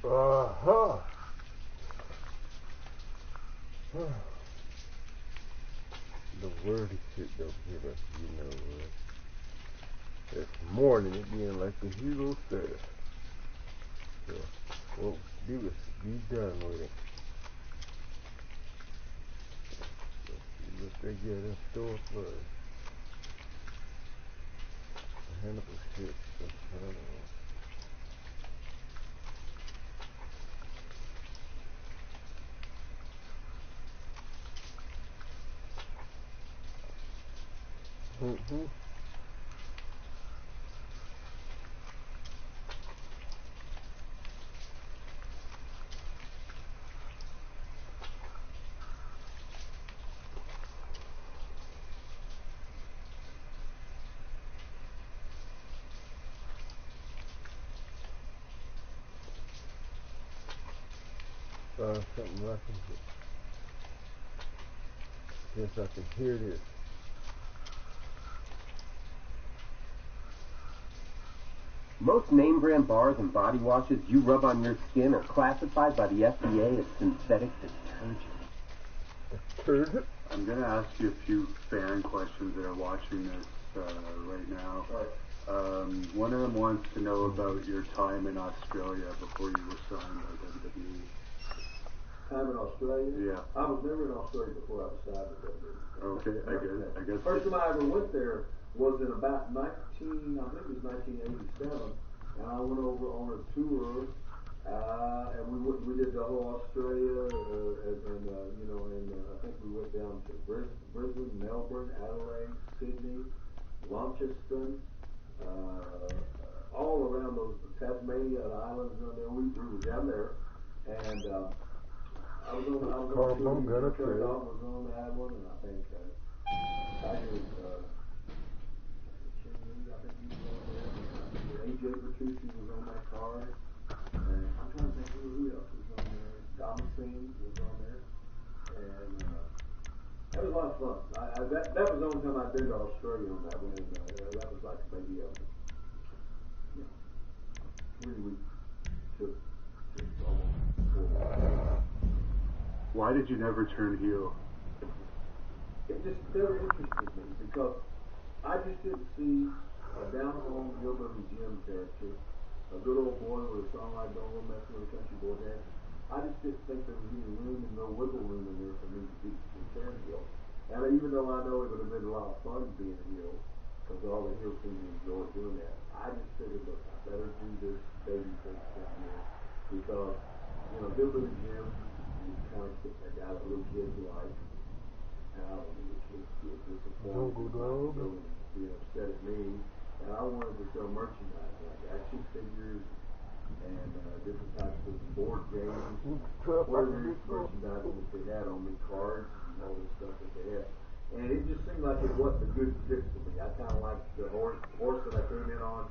Uh-huh. The wordy shit don't give us, you know. This morning it being like the hero said. So, what we do is be done with it. Let's see what they get in store for us. Hannibal shit. Mm-hmm. Something like this. Yes, I can hear this. Most name brand bars and body washes you rub on your skin are classified by the FDA as synthetic detergent. Detergent? I'm going to ask you a few fan questions that are watching this right now. One of them wants to know about your time in Australia before you were signed by WWE. Time in Australia? Yeah. I was never in Australia before I was signed with WWE. Okay, I guess. First time I ever went there was in about 1987, and I went over on a tour, and we did the whole Australia, and I think we went down to Brisbane, Melbourne, Adelaide, Sydney, Launceston, all around those Tasmania islands down there. We were down there, and I was on Trey Dalton was on that one, and I think Tiger, AJ Bertucci was on that card, and I'm trying to think who else was on there. Thomason was on there, and that was a lot of fun. That was the only time I'd been to Australia on that one, and that was like maybe a 3-week trip. Almost 4 weeks. Why did you never turn heel? It just never interested me because I just didn't see a down-home hillbilly Jim character, a good old boy with a song like Don't Go Messing with a Country Boy Dance. I just didn't think there was any room and no wiggle room in there for me to turn heel. And even though I know it would have been a lot of fun being a heel, because all the heels seem to enjoy doing that, I just figured, look, I better do this baby face thing here because, hillbilly Jim, you kind of I got a little kid like. And I don't know what kids get disappointed being upset at me. And I wanted to sell merchandise like action figures and different types of board games, whatever merchandise that they had on me, cards and all this stuff that they had. And it just seemed like it wasn't a good fit for me. I kind of liked the horse that I came in on,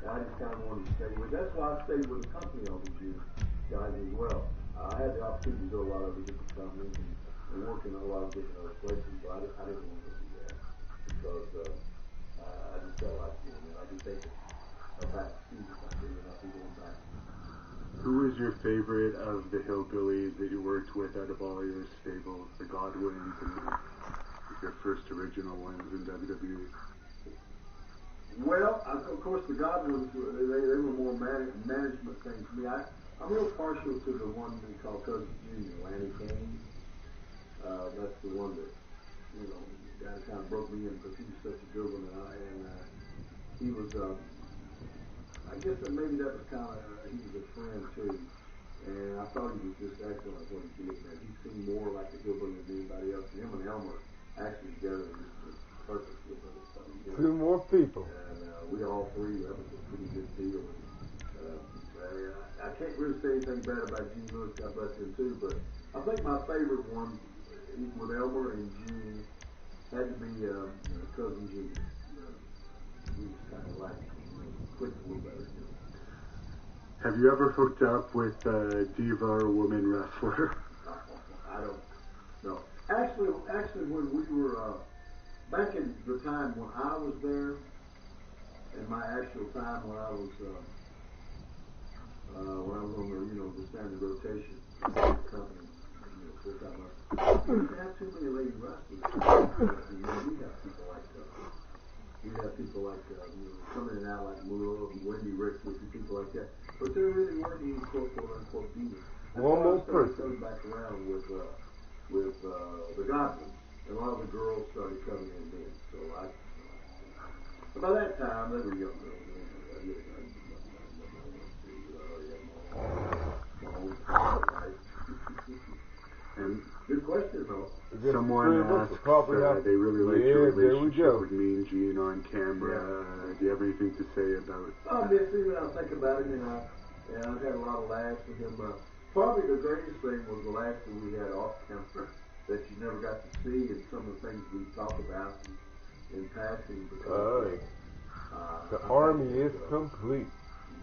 and I just kind of wanted to stay with. That's why I stayed with the company all these years, guys, as well. I had the opportunity to go a lot of different companies and work in a lot of different other places, but I didn't want to do that because I just felt like, I could take a back seat if I did, and I'd be going back. Who is your favorite of the hillbillies that you worked with out of all your stables, the Godwins and your first original ones in WWE? Well, of course, the Godwins, they were more management things for me. I'm real partial to the one they call Cousin Junior, Lanny Kane. That's the one that, kind of broke me in because he was such a good one. And he was, I guess that maybe that was kind of, he was a friend too. And I thought he was just excellent at what he did, man. He seemed more like a hillbilly than anybody else. And him and Elmer actually together was perfect hillbilly stuff. Two more people. And we all three, that was a pretty good deal. I can't really say anything bad about Gene Lewis, God bless him too, but I think my favorite one with Elmer and Gene had to be Cousin Junior. He was kind of like, clicked a little better. Have you ever hooked up with a diva or woman wrestler? I don't know. Actually, when we were back in the time when I was there, and my actual time when I was on the understand the rotation of the company. Full-time wrestlers. We didn't have too many lady wrestlers. We got people like coming in and out like Mulo and Wendy Richards and people like that. But there really weren't any quote-unquote divas. One more person. Coming back around with the Goblins, and a lot of the girls started coming in then. So but by that time, they were young girls. And good question, though. Someone asked they really liked your relationship with Mean Gene on camera. Do you have anything to say about that? Obviously, when I think about it, I've had a lot of laughs with him. Probably the greatest thing was the laughs that we had off camera that you never got to see, and some of the things we talk about in passing. Because, the army is complete.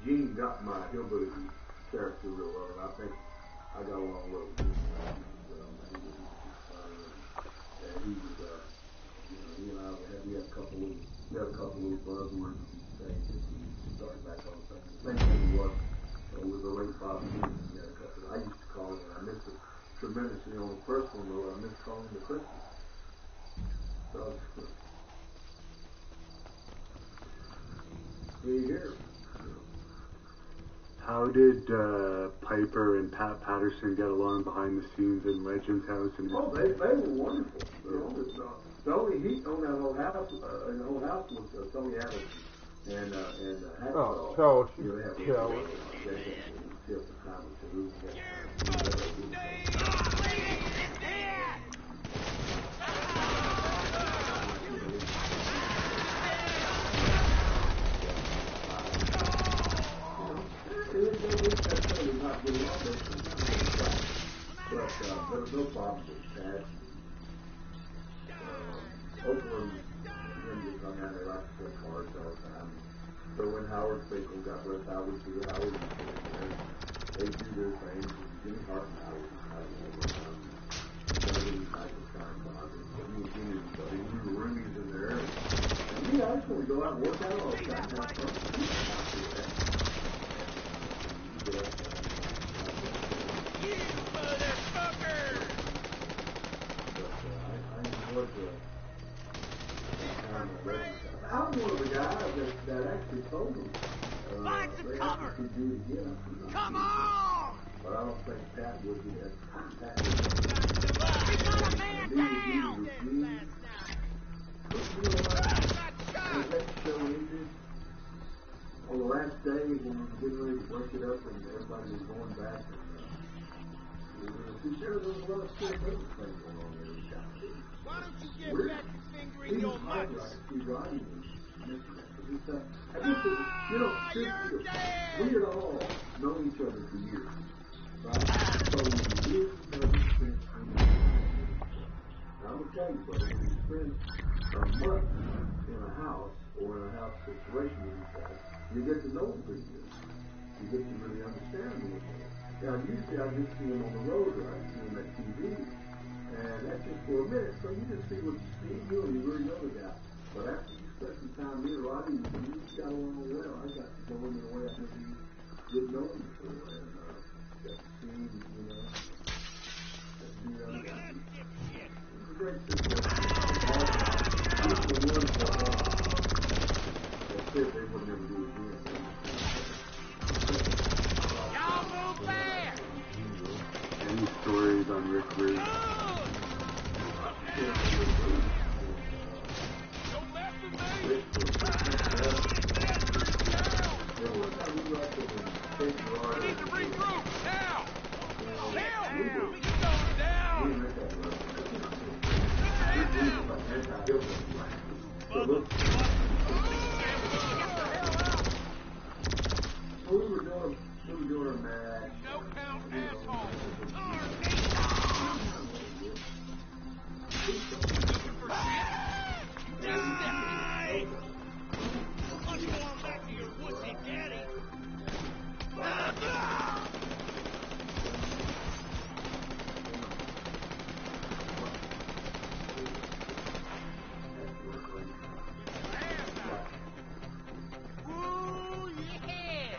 Gene got my hillbilly character real well, and I think I got along well with him. He was, he and I had a couple little buzzwords we say that we started back on things. The same thing was with the late Bobby Lee. He had a couple. I used to call him, and I missed it tremendously on a personal note. I missed calling him the Christmas. So here. How did Piper and Pat Patterson get along behind the scenes in Legends House? And they were wonderful. The only heat on that whole house, was Tony Adams and Hacksaw. So there was no problem with that. Oakland, him just hung out there like to play cards all the time. So when Howard Finkel got Russ Howard to the Howard, they do their things. And Jimmy Hart and Howard all the time. Somebody type of time bonding. So me and Jimmy, we were roomies in there. And me, I just want to go out and work out all the time. Have fun. You motherfucker! I'm one of the guys that actually told them Find some cover! Could do it again. Come on! But I don't think Pat would be that. We got a man down! On the last day when we were getting ready to break it up and everybody was going back, and there was a lot of still things going on there. Why don't you get back to fingering your mutts? We had all known each other for years. Right? So when you spend, I'm going to tell you, brother, when you spend a month in a house or in a house situation with each other, you get to know them pretty good. You get to really understand them a little more. Now, usually I just see them on the road or I see them at TV. And that's just for a minute, so you just see what you see, you really know the guy. But after you spend some time here, Roddy, you just got along well. I got to know him in a way I didn't know him before. And got to see him, Look at that dipshit! It's a great situation. It's the one that said they would never do it again. Y'all move back! any stories on Rick Rude? We need to regroup now! Now! We can go down! We were doing a match. No count asshole! Looking for shit? Just die! I'll go on back to your wussy daddy! Ooh, yeah!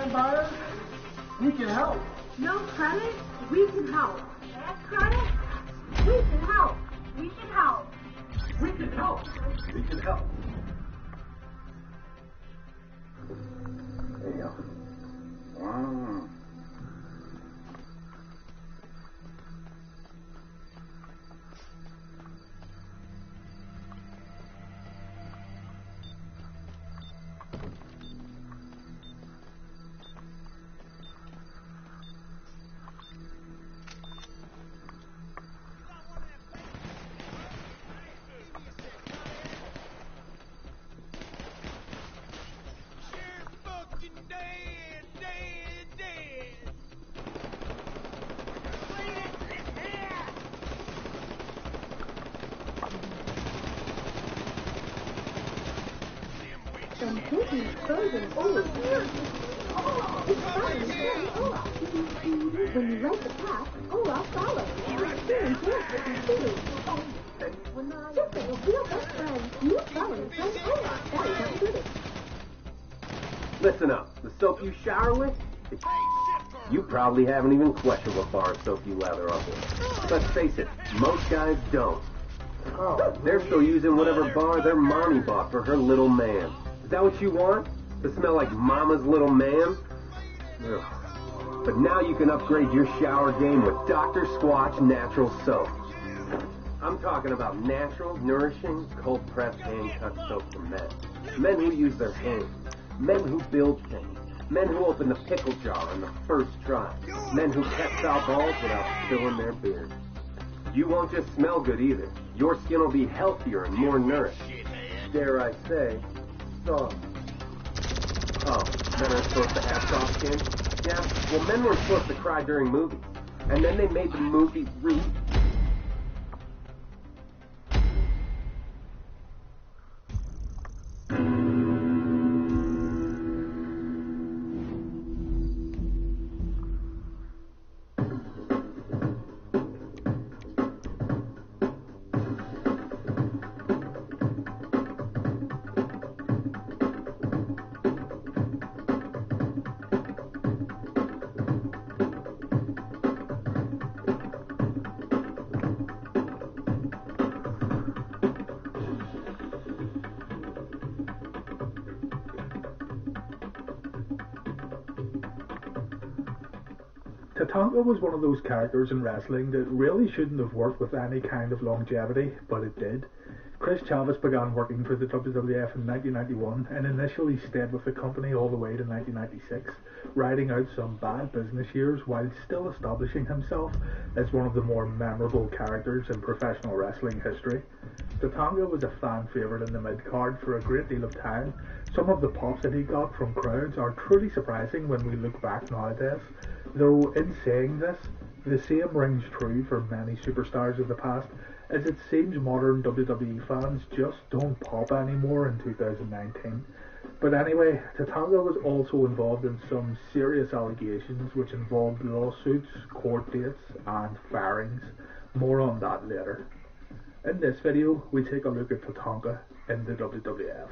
time buyers? We can help. No credit? We can help. Bad credit? We can help. We can help. We can help. We can help. There you go. Some cookies frozen over here. Oh, it's fun. Olaf. When you write the pack, Olaf follows. Soon dance with you too. Just like a real best friend, you follow your friend Olaf. That is how good it. Listen up. The soap you shower with? You probably haven't even questioned what bar of soap you lather up with. Let's face it, most guys don't. They're still using whatever bar their mommy bought for her little man. Is that what you want? To smell like mama's little man? Ugh. But now you can upgrade your shower game with Dr. Squatch Natural Soap. I'm talking about natural, nourishing, cold-pressed hand-cut soap for men. Men who use their hands. Men who build things. Men who open the pickle jar on the first try. Men who catch foul balls without spilling their beer. You won't just smell good either. Your skin will be healthier and more nourished. Dare I say, soft. Oh, men are supposed to have soft skin? Yeah, well, men were supposed to cry during movies. And then they made the movie rude. Tatanka was one of those characters in wrestling that really shouldn't have worked with any kind of longevity, but it did. Chris Chavis began working for the WWF in 1991 and initially stayed with the company all the way to 1996, riding out some bad business years while still establishing himself as one of the more memorable characters in professional wrestling history. Tatanka was a fan favourite in the mid-card for a great deal of time. Some of the pops that he got from crowds are truly surprising when we look back nowadays. Though in saying this, the same rings true for many superstars of the past, as it seems modern WWE fans just don't pop anymore in 2019. But anyway, Tatanka was also involved in some serious allegations which involved lawsuits, court dates and firings. More on that later. In this video, we take a look at Tatanka in the WWF.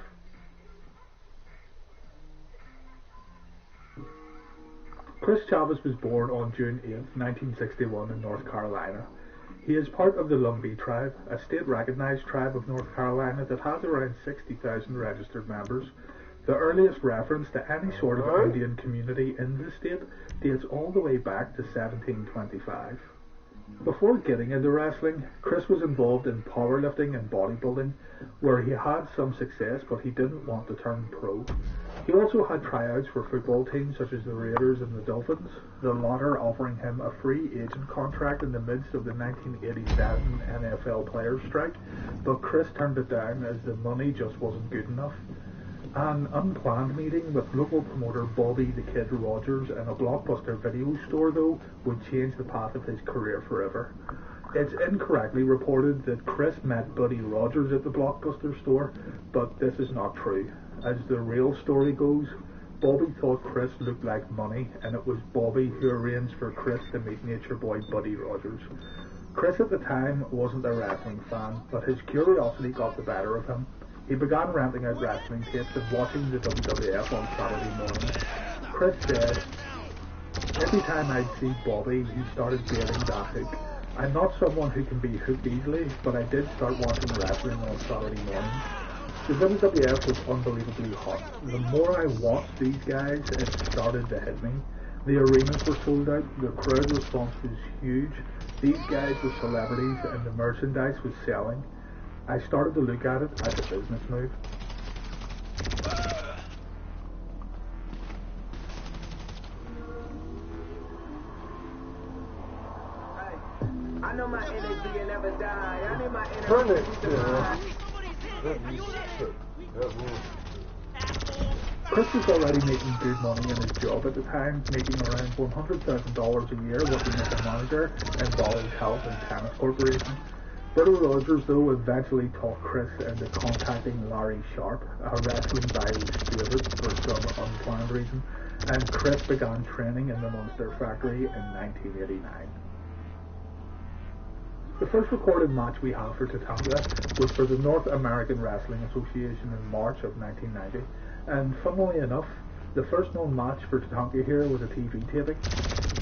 Chris Chavis was born on June 8, 1961 in North Carolina. He is part of the Lumbee tribe, a state-recognized tribe of North Carolina that has around 60,000 registered members. The earliest reference to any sort of Indian community in the state dates all the way back to 1725. Before getting into wrestling, Chris was involved in powerlifting and bodybuilding, where he had some success but he didn't want to turn pro. He also had tryouts for football teams such as the Raiders and the Dolphins, the latter offering him a free agent contract in the midst of the 1987 NFL players' strike, but Chris turned it down as the money just wasn't good enough. An unplanned meeting with local promoter Bobby the Kid Rogers in a Blockbuster video store, though, would change the path of his career forever. It's incorrectly reported that Chris met Buddy Rogers at the Blockbuster store, but this is not true. As the real story goes, Bobby thought Chris looked like money, and it was Bobby who arranged for Chris to meet Nature Boy Buddy Rogers. Chris at the time wasn't a wrestling fan, but his curiosity got the better of him. He began renting out wrestling tapes and watching the WWF on Saturday mornings. Chris said, every time I'd see Bobby, he started baiting that hook. I'm not someone who can be hooked easily, but I did start watching wrestling on Saturday mornings. The WWF was unbelievably hot. The more I watched these guys, it started to hit me. The arenas were sold out, the crowd response was huge, these guys were celebrities, and the merchandise was selling. I started to look at it as a business move. I know my energy will never die. I need my energy Turn to it, be divine. Chris was already making good money in his job at the time, making around $100,000 a year working as a manager in Valour Health and Tennis Corporation. Berto Rogers, though, eventually talked Chris into contacting Larry Sharp, a wrestling bio steward, for some unplanned reason, and Chris began training in the Munster factory in 1989. The first recorded match we have for Tatanka was for the North American Wrestling Association in March of 1990, and funnily enough, the first known match for Tatanka here was a TV taping.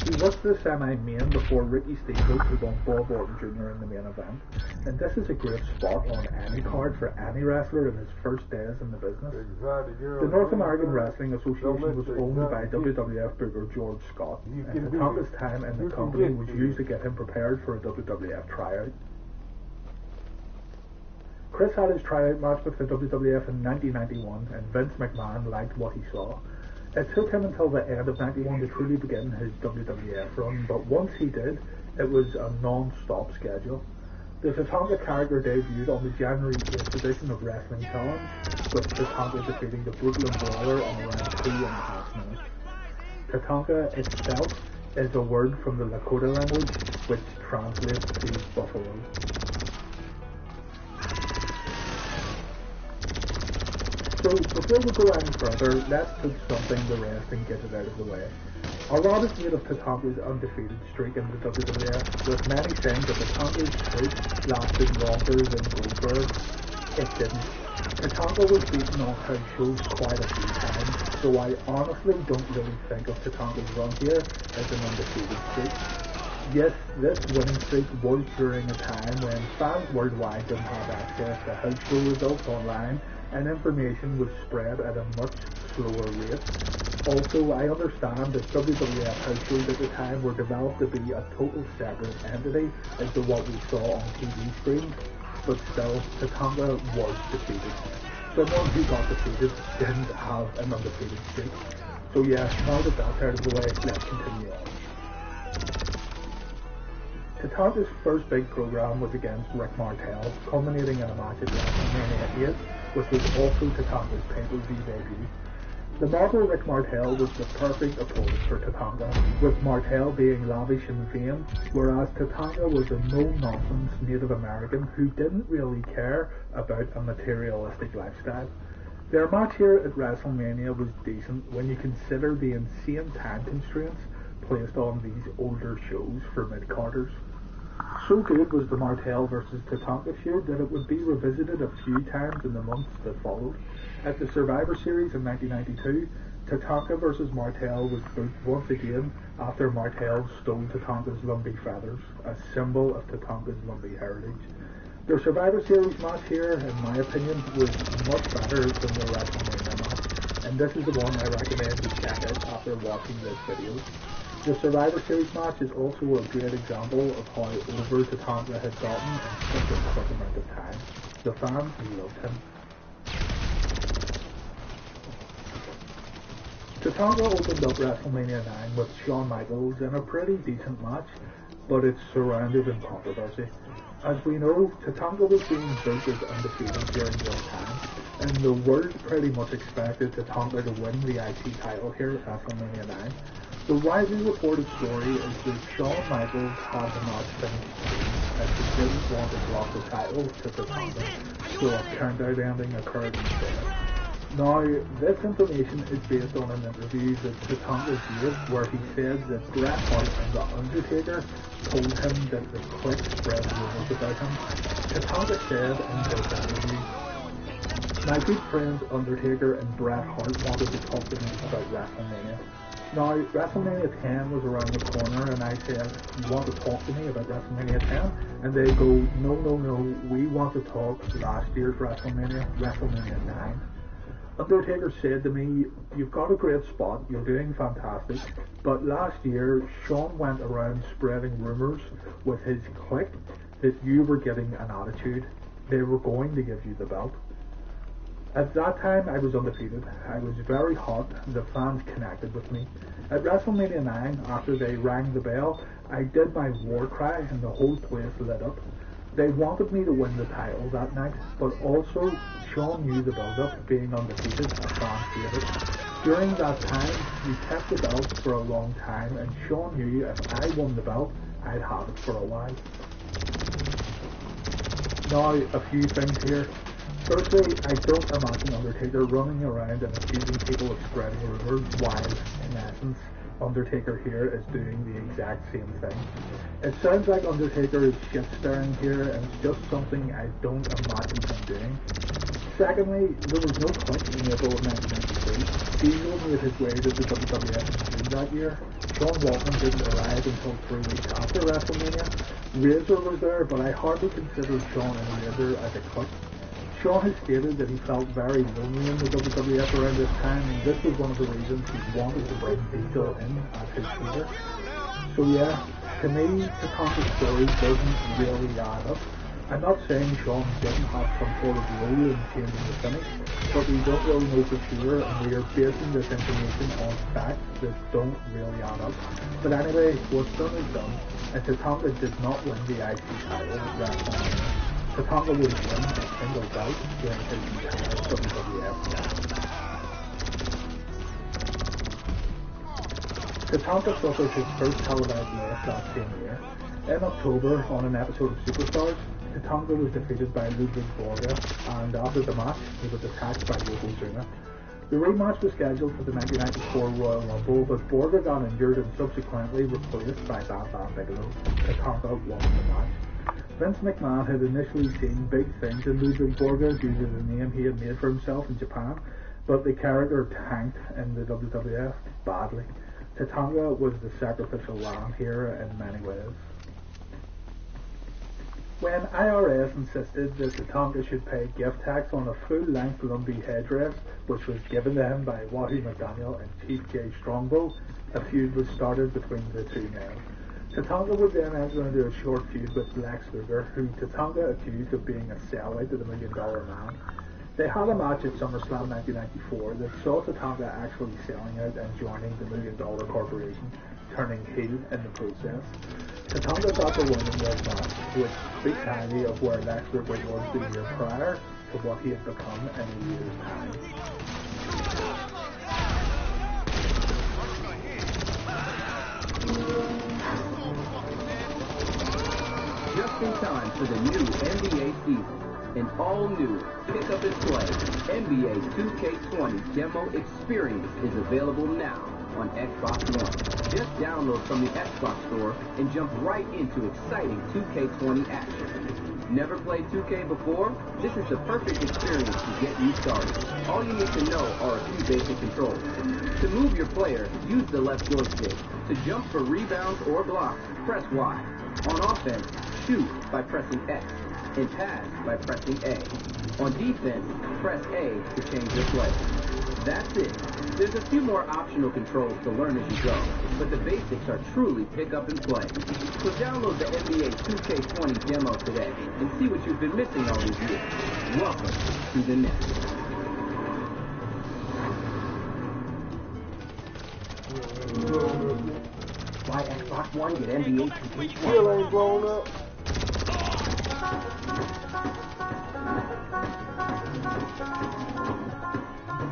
He worked the semi-main before Ricky Steamboat took on Bob Orton Jr. in the main event, and this is a great spot on any card for any wrestler in his first days in the business. The North American Wrestling Association was owned by WWF booker George Scott, and Tatanka's time in the company was used to get him prepared for a WWF tryout. Chris had his tryout match with the WWF in 1991, and Vince McMahon liked what he saw. It took him until the end of 91 to truly begin his WWF run, but once he did, it was a non-stop schedule. The Tatanka character debuted on the January 8th edition of Wrestling Challenge, with Tatanka defeating the Brooklyn Brawler in around 2.5 minutes. Tatanka itself is a word from the Lakota language, which translates to buffalo. So, before we go any further, let's put something to rest and get it out of the way. A lot is made of Tatanka's undefeated streak in the WWF, with many saying that Tatanka's streak lasted longer than Goldberg. It didn't. Tatanka was beaten on house shows quite a few times, so I honestly don't really think of Tatanka's run here as an undefeated streak. Yes, this winning streak was during a time when fans worldwide didn't have access to house show results online, and information was spread at a much slower rate. Also, I understand that WWF house shows at the time were developed to be a total separate entity as to what we saw on TV screens, but still, Tatanka was defeated. Someone who got defeated didn't have an undefeated streak. So yeah, now that that's out of the way, let's continue on. Tatanka's first big program was against Rick Martel, culminating in a match at WrestleMania 8, which was also Tatanka's pay-per-view debut. The model Rick Martel was the perfect opponent for Tatanka, with Martel being lavish and vain, whereas Tatanka was a no-nonsense Native American who didn't really care about a materialistic lifestyle. Their match here at WrestleMania was decent when you consider the insane time constraints placed on these older shows for mid-carders. So good was the Martel versus Tatanka feud that it would be revisited a few times in the months that followed. At the Survivor Series in 1992, Tatanka versus Martel was booked once again after Martel stole Tatanka's Lumbee feathers, a symbol of Tatanka's Lumbee heritage. Their Survivor Series match here, in my opinion, was much better than the WrestleMania match, and this is the one I recommend you check out after watching this video. The Survivor Series match is also a great example of how over Tatanka had gotten in such a quick amount of time. The fans loved him. Tatanka opened up WrestleMania 9 with Shawn Michaels in a pretty decent match, but it's surrounded in controversy. As we know, Tatanka was being built as undefeated during this time, and the world pretty much expected Tatanka to win the IC title here at WrestleMania 9. The widely reported story is that Shawn Michaels had the match finished as he didn't want to drop the title to Tatanka, so a count-out ending occurred instead. Now, this information is based on an interview that Tatanka gave where he said that Bret Hart and The Undertaker told him that the clique spread rumors about him. Tatanka said in this interview, My good friends Undertaker and Bret Hart wanted to talk to me about WrestleMania. Now, WrestleMania 10 was around the corner, and I said, you want to talk to me about WrestleMania 10? And they go, no, we want to talk last year's WrestleMania, WrestleMania 9. Undertaker said to me, you've got a great spot, you're doing fantastic, but last year, Shawn went around spreading rumours with his clique that you were getting an attitude. They were going to give you the belt. At that time, I was undefeated. I was very hot. The fans connected with me. At WrestleMania 9, after they rang the bell, I did my war cry and the whole place lit up. They wanted me to win the title that night, but also Shawn knew the build-up, being undefeated, a fan favourite. During that time, we kept the belt for a long time, and Shawn knew if I won the belt, I'd have it for a while. Now, a few things here. Firstly, I don't imagine Undertaker running around and accusing people of spreading rumours, while, in essence, Undertaker here is doing the exact same thing. It sounds like Undertaker is shit-stirring here, and it's just something I don't imagine him doing. Secondly, there was no point in April of 1993. Diesel made his way to the WWF in June that year. Shawn Waltman didn't arrive until 3 weeks after WrestleMania. Razor was there, but I hardly consider Shawn and Razor as a clique. Shawn has stated that he felt very lonely in the WWF around this time, and this was one of the reasons he wanted to bring Diesel in as his leader. So yeah, to me, Tatanka's story doesn't really add up. I'm not saying Shawn didn't have some sort of role in changing the finish, but we don't really know for sure, and we are basing this information on facts that don't really add up. But anyway, what's done is done, and Tatanka did not win the IC title at WrestleMania. Tatanka would win a single bout during his entire WWF run. Tatanka suffered his first televised loss that same year. In October, on an episode of Superstars, Tatanka was defeated by Ludwig Borga, and after the match, he was attacked by Yokozuna. The rematch was scheduled for the 1994 Royal Rumble, but Borga got injured and subsequently replaced by Bam Bam Bigelow. Tatanka won the match. Vince McMahon had initially seen big things in Ludwig Borga due to the name he had made for himself in Japan, but the character tanked in the WWF badly. Tatanka was the sacrificial lamb here in many ways. When IRS insisted that Tatanka should pay gift tax on a full-length Lumbee headdress, which was given to him by Wahoo McDaniel and Chief Jay Strongbow, a feud was started between the two men. Tatanka would then enter into a short feud with Lex Luger, who Tatanka accused of being a sellout to the $1 Million Man. They had a match at SummerSlam 1994 that saw Tatanka actually selling out and joining the $1 Million Corporation, turning heel in the process. Tatanka got the win in this match, which speaks highly of where Lex Luger was the year prior to what he had become in a year's time. Just in time for the new NBA season. An all-new pick-up and play NBA 2K20 demo experience is available now on Xbox One. Just download from the Xbox Store and jump right into exciting 2K20 action. Never played 2K before? This is the perfect experience to get you started. All you need to know are a few basic controls. To move your player, use the left joystick. To jump for rebounds or blocks, press Y. On offense, shoot by pressing X. And pass by pressing A. On defense, press A to change your play. That's it. There's a few more optional controls to learn as you go, but the basics are truly pick up and play. So download the NBA 2K20 demo today and see what you've been missing all these years. Welcome to the net. Buy Xbox One, get NBA 2K20. Still ain't blown up.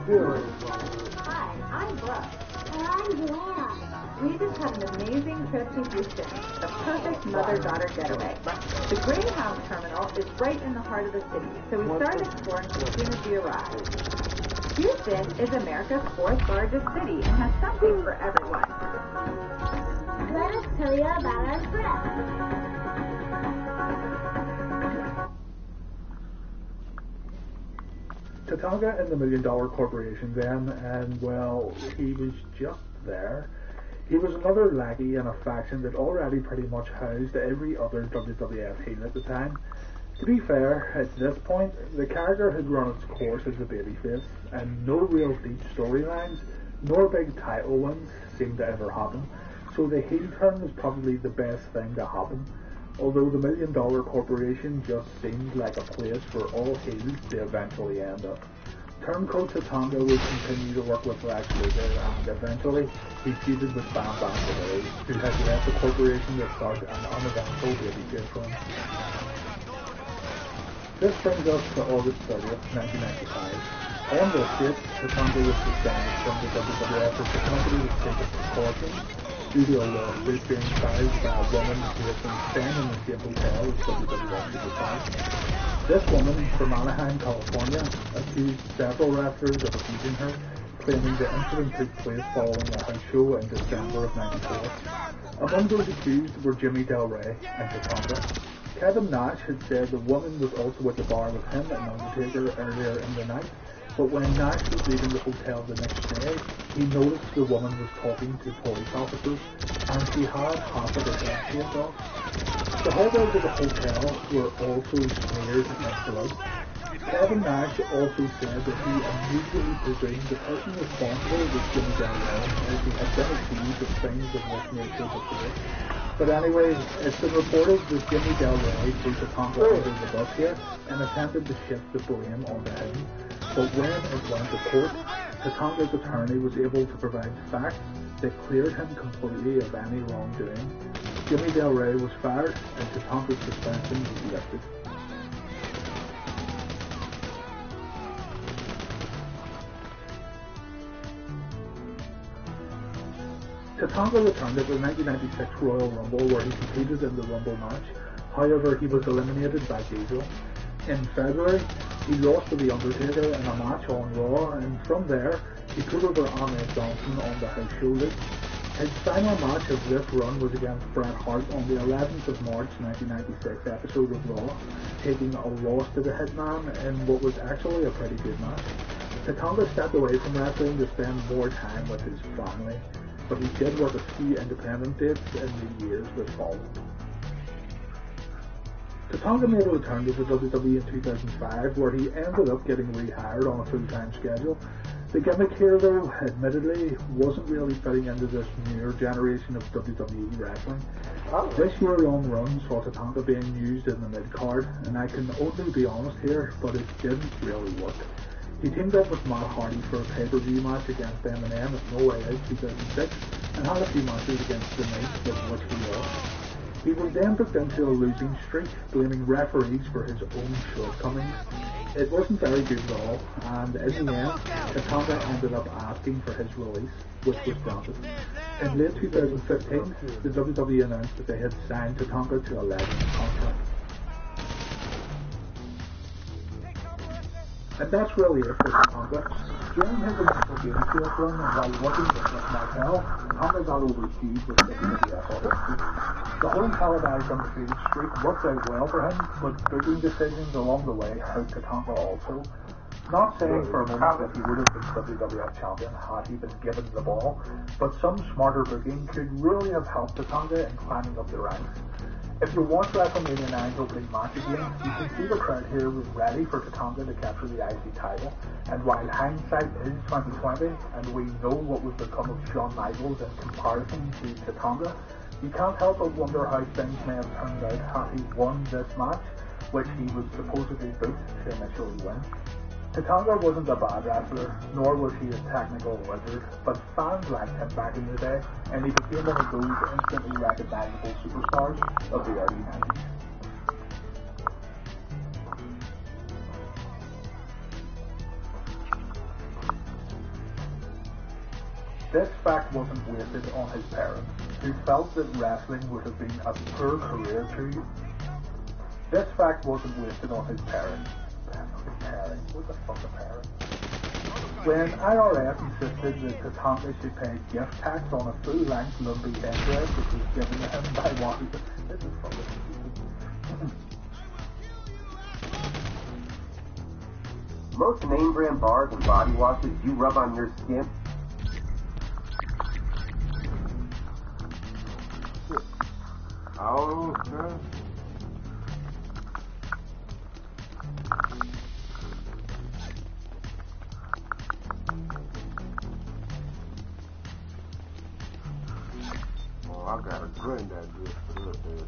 Hi, I'm Brooke. And I'm Joanne. We just had an amazing trip to Houston, the perfect mother-daughter getaway. The Greyhound terminal is right in the heart of the city, so we started exploring as soon as we arrived. Houston is America's 4th largest city and has something for everyone. Let us tell you about our trip. Tatanka and the $1 Million Corporation then, and well, he was just there. He was another lackey in a faction that already pretty much housed every other WWF heel at the time. To be fair, at this point, the character had run its course as a babyface, and no real deep storylines, nor big title wins seemed to ever happen, so the heel turn was probably the best thing to happen, although the $1 Million Corporation just seemed like a place for all heels to eventually end up. Turncoat Tatanka would continue to work with Lex Luger, and eventually he feuded with Bam Bam Bigelow, who had left the corporation to start an uneventful babyface run. This brings us to August 30th, 1995. On this date, Tatanka was suspended from the WWF as the company was taking precautions due to a lawsuit being filed by a woman who had been staying in the same hotel as WWF superstars. This woman from Anaheim, California, accused several wrestlers of abusing her, claiming the incident took place following a house show in December of '94. Among those accused were Jimmy Del Rey and Tatanka. Kevin Nash had said the woman was also at the bar with him and Undertaker earlier in the night, but when Nash was leaving the hotel the next day, he noticed the woman was talking to police officers, and she had half of her head shaved off. The hallways of the hotel were also smeared with blood. Kevin Nash also said that he immediately presumed the person responsible was Jimmy Del Rey, as he had been accused of things of this nature before. But anyway, it's been reported that Jimmy Del Rey threw Tatanka under the bus here and attempted to shift the blame onto him. But when it went to court, Tatanka's attorney was able to provide facts that cleared him completely of any wrongdoing. Jimmy Del Rey was fired and Tatanka's suspension was lifted. Tatanka returned at the 1996 Royal Rumble where he competed in the Rumble match. However, he was eliminated by Diesel. In February, he lost to The Undertaker in a match on Raw, and from there, he put over Ahmed Johnson on the house show list. His final match of this run was against Bret Hart on the 11th of March 1996 episode of Raw, taking a loss to the Hitman in what was actually a pretty good match. Tatanka stepped away from wrestling to spend more time with his family, but he did work a few independent dates in the years that followed. Tatanka made a return to the WWE in 2005, where he ended up getting rehired on a full-time schedule. The gimmick here, though, admittedly, wasn't really fitting into this newer generation of WWE wrestling. This year-long run saw Tatanka being used in the mid-card, and I can only be honest here, but it didn't really work. He teamed up with Matt Hardy for a pay-per-view match against M&M at No Way Out 2006, and had a few matches against The Miz, with which he lost. He was then booked into a losing streak, blaming referees for his own shortcomings. It wasn't very good at all, and in the end, Tatanka ended up asking for his release, which was granted. In late 2015, the WWE announced that they had signed Tatanka to a legend contract. And that's really it for Tatanka. During his initial babyface run and while working with Nick Martel, Tatanka got overseas with WWF audiences. The whole televised undefeated streak worked out well for him, but booking decisions along the way hurt Tatanka also. Not saying for a moment that he would have been WWF champion had he been given the ball, but some smarter booking could really have helped Tatanka in climbing up the ranks. If you watch WrestleMania 9's opening match again, you can see the crowd here was ready for Tatanka to capture the IC title, and while hindsight is 2020, and we know what would become of Shawn Michaels in comparison to Tatanka, you can't help but wonder how things may have turned out had he won this match, which he was supposedly booked to initially win. Tatanka wasn't a bad wrestler, nor was he a technical wizard, but fans liked him back in the day, and he became one of those instantly recognizable superstars of the early 90s. This fact wasn't wasted on his parents, who felt that wrestling would have been a poor career to you. This fact wasn't wasted on his parents. What the fuck a parent? When IRS insisted that Tatanka should pay gift tax on a full-length Lumbee headdress which was given to him by Washington. This is fucking stupid. Most name brand bars and body washes you rub on your skin. Oh, man. Oh, I got a granddad good for that, man.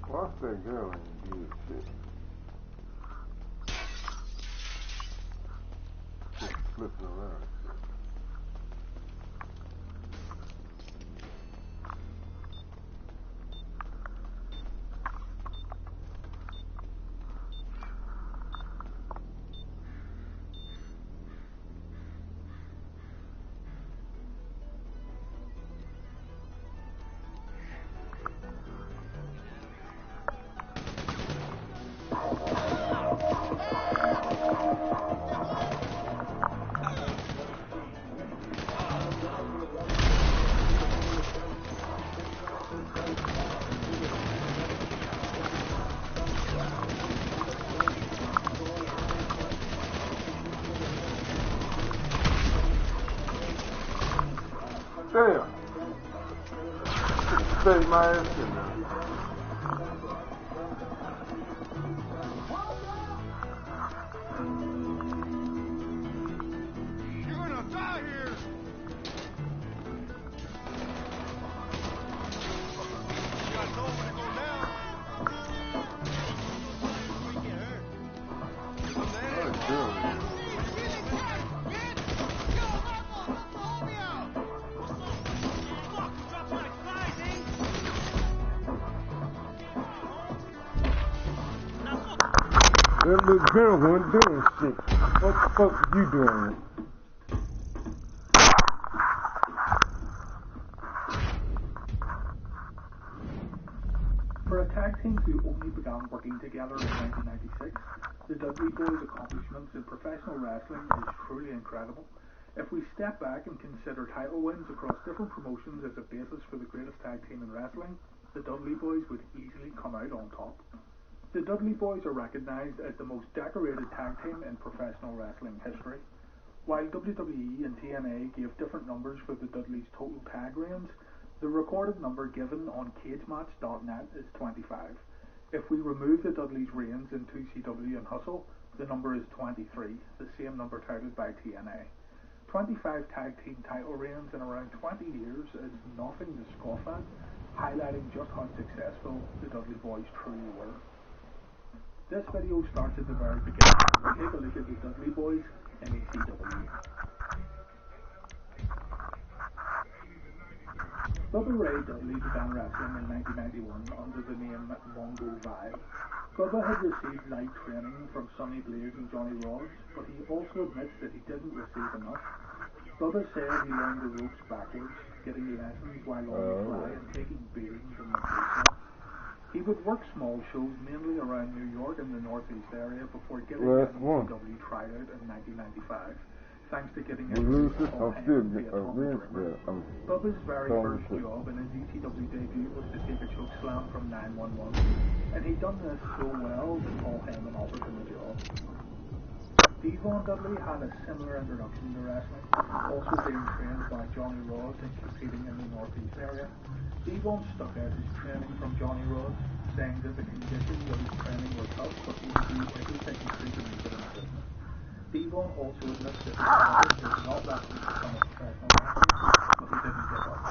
Watch that girl and do shit. Just flipping around. Damn. Stay my ass in there. You're gonna die here! You gotta know when to go down. You get hurt. From the Oh, end. damn. That little girl wasn't doing shit. What the fuck are you doing? For a tag team who only began working together in 1996, the Dudley Boys' accomplishments in professional wrestling is truly incredible. If we step back and consider title wins across different promotions as a basis for the greatest tag team in wrestling, the Dudley Boys would easily come out on top. The Dudley Boys are recognized as the most decorated tag team in professional wrestling history. While WWE and TNA gave different numbers for the Dudleys' total tag reigns, the recorded number given on cagematch.net is 25. If we remove the Dudleys' reigns in 2CW and Hustle, the number is 23, the same number touted by TNA. 25 tag team title reigns in around 20 years is nothing to scoff at, highlighting just how successful the Dudley Boys truly were. This video starts at the very beginning. We take a look at the Dudley Boys in ECW. Bubba Ray Dudley began wrestling in 1991 under the name Mongo Vi. Bubba had received light training from Sonny Blaze and Johnny Rods, but he also admits that he didn't receive enough. Bubba said he learned the ropes backwards, getting lessons while on the fly and taking beatings in the process. He would work small shows mainly around New York and the Northeast area before getting an ECW tryout in 1995, thanks to getting into Paul Heyman via Tom Dreamer. Bubba's very first job in his ECW debut was to take a choke slam from 911, and he'd done this so well that Paul Heyman offered him a job. Devon Dudley had a similar introduction to wrestling, also being trained by Johnny Rods and competing in the Northeast area. Devon stuck out his training from Johnny Rods, saying that the conditions of his training were tough, but he would do everything he could to make it in the business. Devon also admits that his target was not wrestling to become a professional wrestler, but he didn't give up.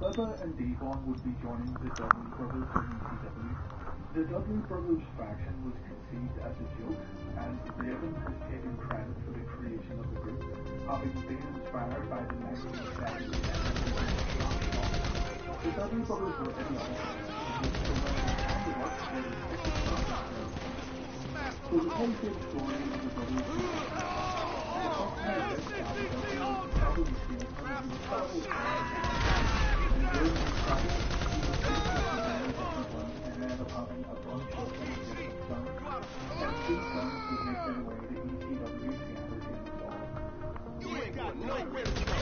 Bubba and Devon would be joining the Dudley Brothers in ECW. The Dudley Brothers faction was conceived as a joke, and Raven has taken credit for the creation of the group, having been inspired by the 1970s. The Dudley Brothers were idiotic, so when it was time to work, they would pick the stuff. So the whole story of the Brothers was the first time this Dudley was a traveling salesman who traveled and during his travel, he was faced with the many different ones and ended up having a bunch of different films, and these films would make their way to ECW to entertain us all. You ain't got nowhere to go.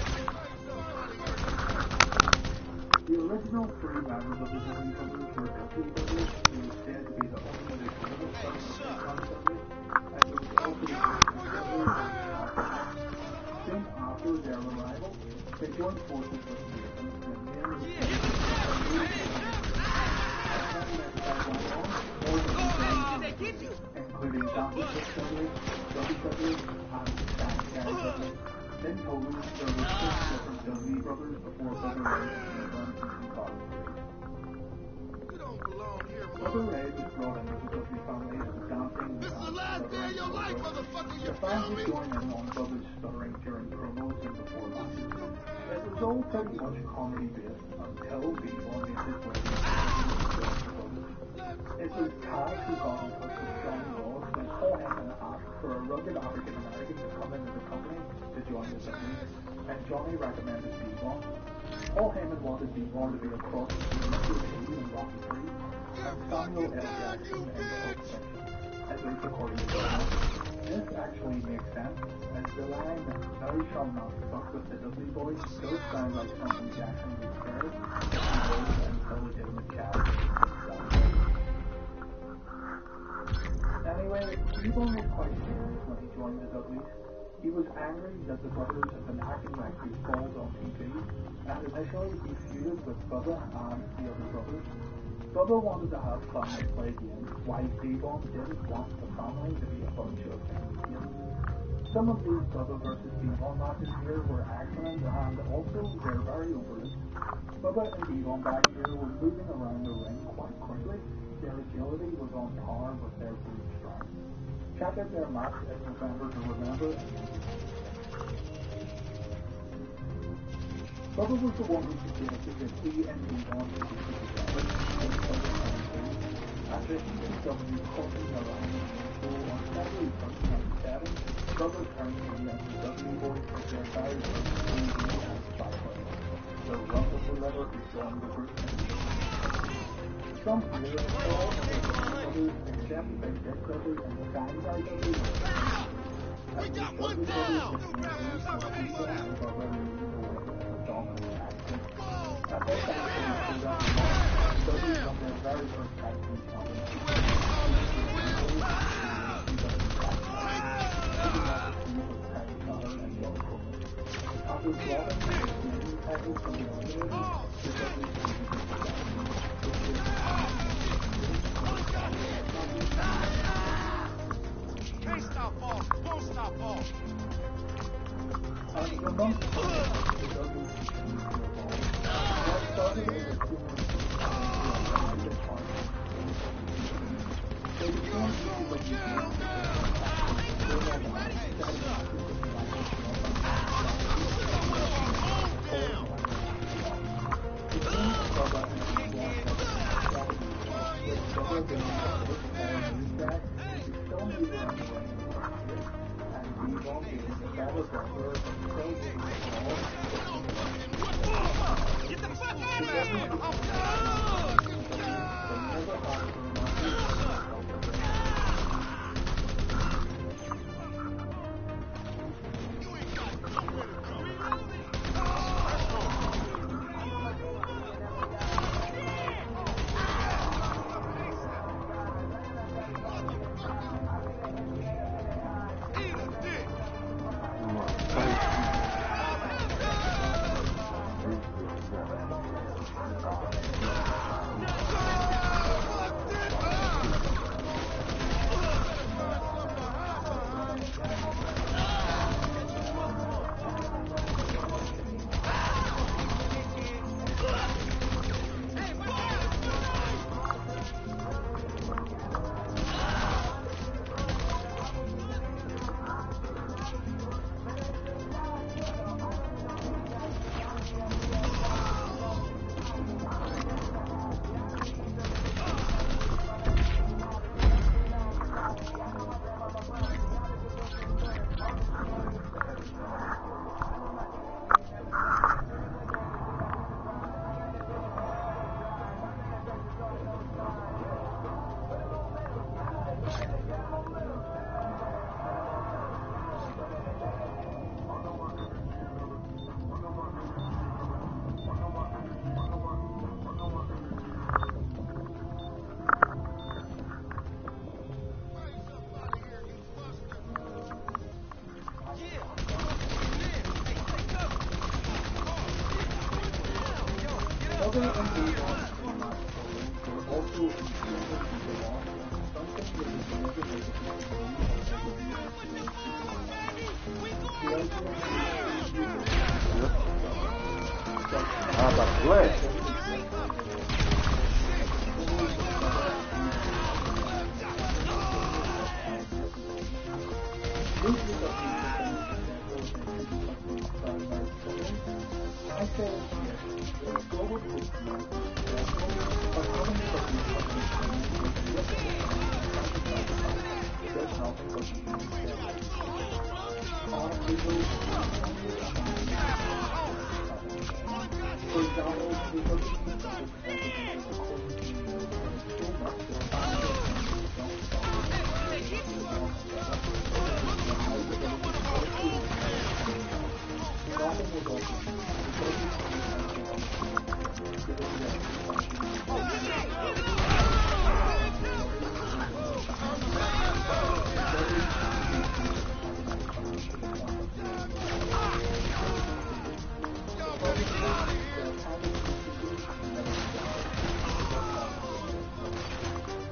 The original three members of the Dudley Brothers were Dudley Brothers, who was said to be the only legitimate son of John Dudley, and there was also the Dudley Brothers and Scott. Soon after their arrival, they joined forces with Nathan, and mainly including Dante Dudley, Dudley Dudley, and Stan Dudley. In total, there were 6 different Dudley brothers before Bubba Ray became born in 2003. You don't belong here, Bubba Ray was brought into the Dudley family as a dancing and stuttering motherfucker, The fans would join in on Bubba's stuttering during promos and before matches. It was all pretty much comedy-based until Devon made his way into the Brothers. It was Taz who got in touch with Johnny Ross when Paul Heyman asked for a rugged African-American to come into the company to join the Dudleys, and Johnny recommended Devon. Paul Heyman wanted Devon to be a cross between Mr. T and Rocky III, and Samuel L. Jackson in Pulp Fiction, at least according to Johnny. This actually makes sense, as the line, "Thou shalt not fuck with the Dudley Boys," does sound like something Jackson would say if he was an illegitimate child. Anyway, Devon was quite serious when he joined the Dudleys. He was angry that the brothers had been acting like goofballs on TV, and initially he feuded with Bubba and the other brothers. Bubba wanted to have fun and play games, while D-Bomb didn't want the family to be a bunch of games. Some of these Bubba versus D-Bomb matches here were excellent, and also they're very overlooked. Bubba and D-Bomb back here were moving around the ring quite quickly. Their agility was on par with their brute strength. Check out their match at November to Remember. Bubba was the one who suggested that he and D-Bomb should be together after ECW crossing the line in on February 1st, 1997. Bubba turned to the SW Boys for their very first TV and Spotlight. The rump of the letter who joined the group. Some here all of the brothers except the Dead Brothers and the Gang Guy Brothers. We got one down! At this time, Brothers on their very first tag team after blocking the tackles from the Can't stop ball, won't stop ball. As the months passed, the Dudleys continued to evolve. What started as a humorous they became Get the fuck out of For example,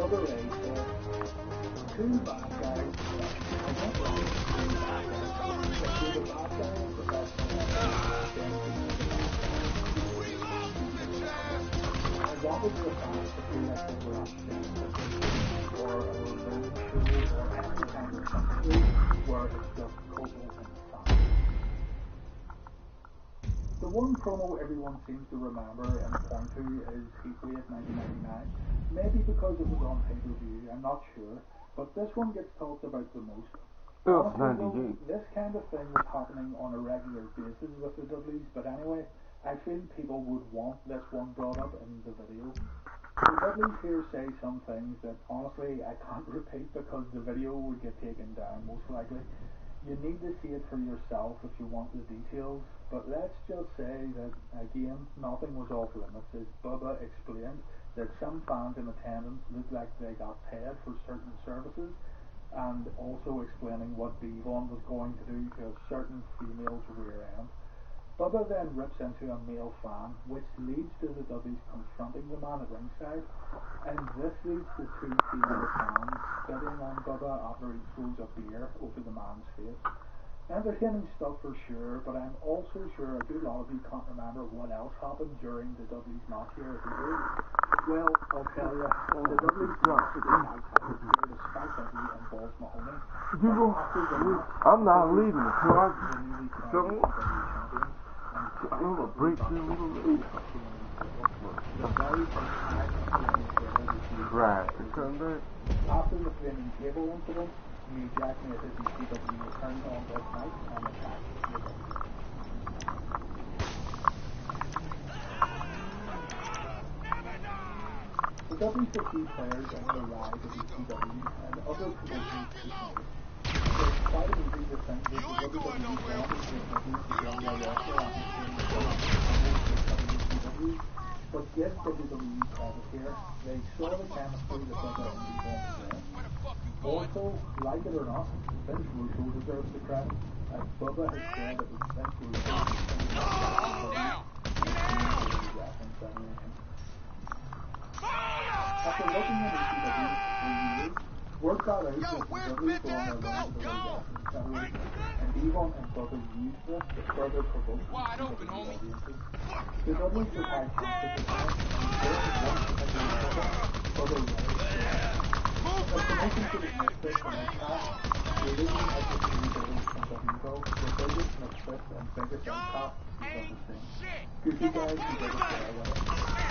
Bubba Ray said, two bad guys, and not right, two bad guys. If you're the bad guy in professional wrestling, I wanted the fans to feel like they were watching or a revenge show or any kind of country where it's just total insanity. The one promo everyone seems to remember and point to is Heatwave 1999. Maybe because it was on pay-per-view, I'm not sure, but this one gets talked about the most. Honestly, this kind of thing was happening on a regular basis with the Dudleys, but anyway, I feel people would want this one brought up in the video. The Dudleys here say some things that honestly I can't repeat because the video would get taken down most likely. You need to see it for yourself if you want the details, but let's just say that again, nothing was off limits as Bubba explained that some fans in attendance looked like they got paid for certain services, and also explaining what Devon was going to do to a certain female's rear end. Bubba then rips into a male fan, which leads to the Dudleys confronting the man at ringside, and this leads to two female fans spitting on Bubba after he throws a beer over the man's face. Entertaining stuff for sure, but I'm also sure a good lot of you can't remember what else happened during the Dudleys match here at the Valour. Well, I'll tell you, the Dudleys lost the tag titles here to Spike Dudley and Balls Mahoney. I'm not leaving until I The newly crowned don't WWE champions. a break through a little bit. The very first tag flaming table was Right, to come back. after the flaming table incident, New Jack made his ECW return on this night and attacked the Dudleys. The Dudleys were key players in the rise of ECW and other promotions to notice. It's quite easy to think that the WWE wanted the Dudleys to bring their wrestler atmosphere in the WCW, but give WWE credit here. They saw the chemistry that Bubba and Devon possessed. Also, like it or not, Vince Russo deserves the credit, as Bubba has said it was Vince Russo who finished the Wrestling Federation. After working in ECW for 3 years, word got out that the Dudleys were on their way to the World Wrestling Federation, and Devon and Bubba used this to further provoke ECW audiences. The Dudleys were tag champs at the time, and there was one particular Bubba Ray. The promotion to the Misfits and their cast, the original SSC Dudleys from WeGo, the biggest Misfits and biggest impact you've ever seen. Goofy guys who did it their way.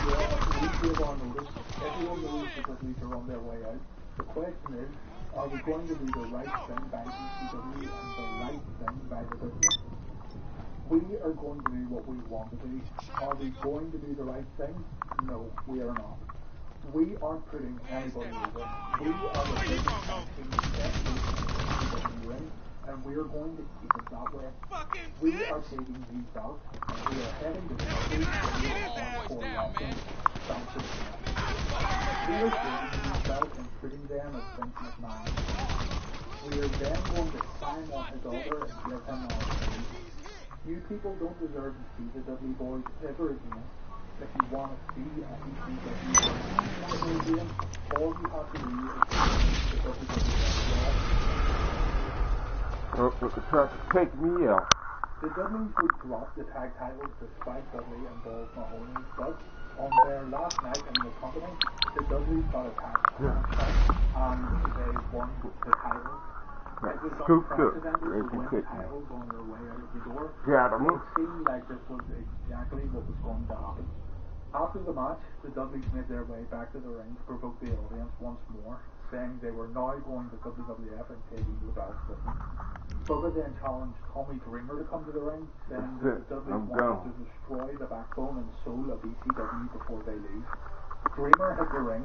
Yeah, we give our notice. Everyone knows the Dudleys are on their way out. The question is, are we going to do the right thing by ECW and the right thing by the business? We are going to do what we want to do. Are we going to do the right thing? No, we are not. We aren't putting anybody over. We are the biggest tag team best in the ECW ring, and we are going to keep it that way. We are taking these belts, and we are heading to the Dudleys hardcore wrestling. We are taking these belts and putting them at Vince McMahon. We are then going to climb on his altar and give him our praise. You people don't deserve to see the Dudley Boys ever again. If you want to see a ECW ever again, all you have to do is see the WWE. Try to take me out. The Dudleys would drop the tag titles to Spike Dudley and Balls Mahoney, but on their last night in the company, the Dudleys got a tag match and they won the titles. It was unprecedented to win titles on their way out of the door. It seemed like this was exactly what was going to happen. After the match, the Dudleys made their way back to the ring to provoke the audience once more, saying they were now going to WWF and taking the belts with them. Bubba then challenged Tommy Dreamer to come to the ring, saying that the Dudleys wanted to destroy the backbone and soul of ECW before they leave. Dreamer hit the ring,